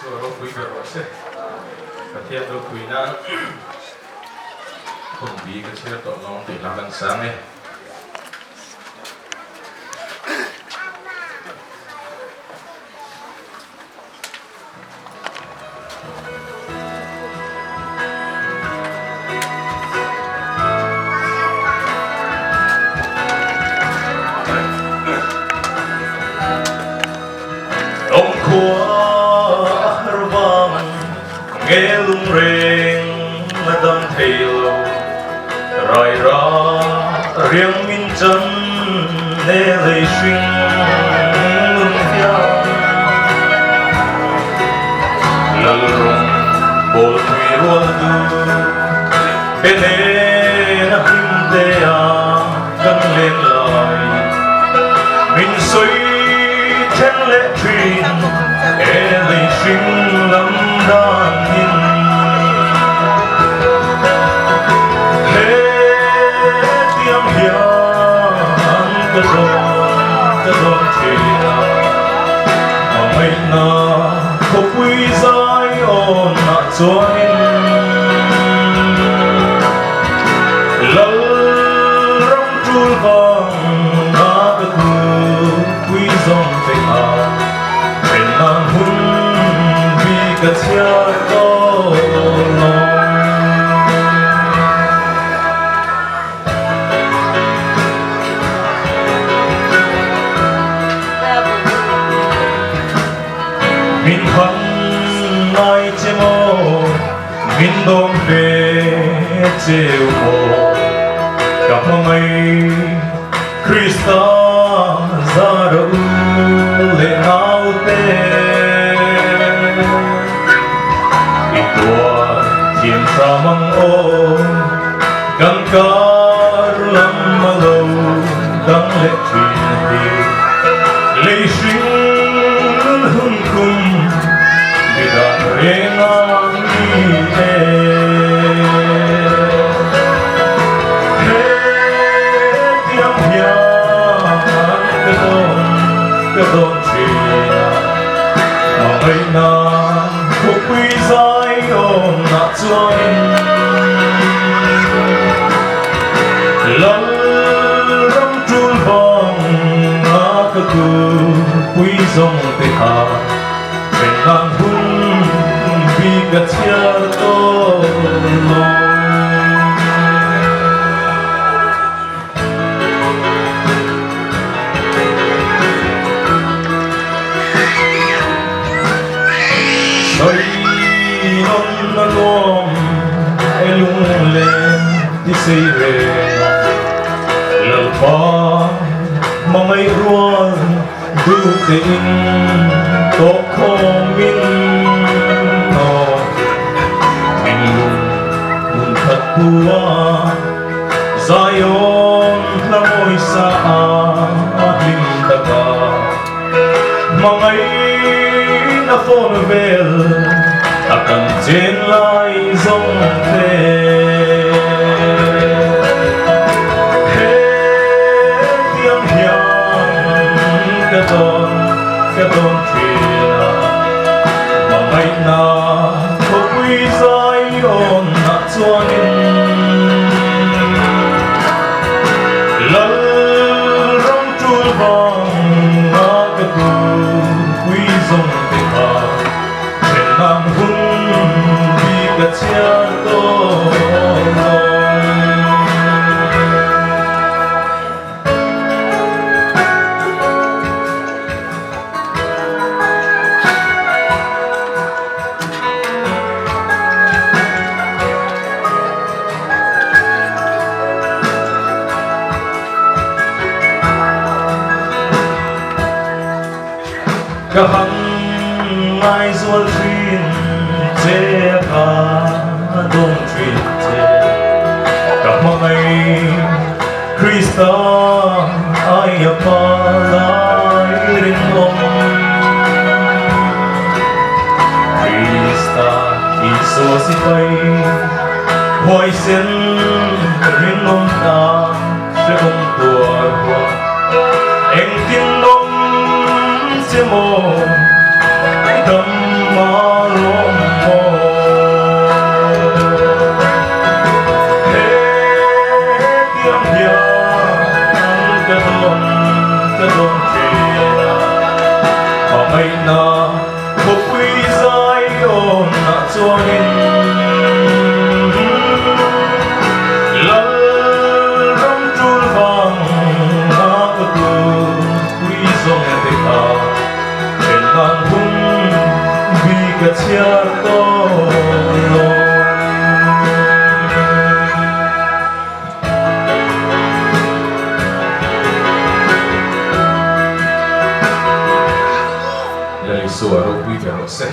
Phuah rồi sẽ cái thiên đô Phuah na Hunbi Ka chhiar tawh lawng tih la kan sang e Awmkhua vang nghe lung reng đâm thei lâu Rairah riang min chân nê lây hringnun hian rawngbawlpui rualduhte nena hlimte kan lên lại min soi thiên lệ thuyền e lây hring lâm đan hin cái đồn chuyện mà ngày nào có quý giá ôn nát cho nên lỡ rong trôi vang đã cái thứ quý dòng tình hào bên nam Hunbi Ka chhiar tawh lawng min khăn ai che mô min đom về trêu mô gặp ngày Christa ra đâu lệ áo tê ít tua thiên sa mang ô găng cá lâm mà lâu đắng lệ truyền đi lệ sinh hưng cùng vì đã renga'n cái đồn chuyện mà ngày nào có quý giá ôn nát cho nên lỡ rong trôi vang cái thứ quý dòng tình hào bên nam Hunbi Ka chhiar tawh lawng Sawi non na lawng e lung lên đi xây reng lỡ pa mà ngày rualduhte in tawh kho min no min lung khat Phuah Zion la ngôi sa hlimte ka mà ngày na phone vel akan chen lai zong the cái đồn chuyện mà ngày nào có quý giá ôn nát cho nên lỡ rong trôi vang cái thứ quý dòng tình hào bên nam Hunbi Ka chhiar tawh lawng cả hằng ai ruột thuyền che cả đông thuyền che cả ngày Christa ai apa lai renga'n Christa Iso si thei hoài sen renga'n ta sẽ không tua hoa em tin đông sẽ mồ đâm mà ai na có quý dài ôm na cho hin lal ram chul vang na có tu quý song te ka renga'n Hunbi Ka chhiar Suara we can say.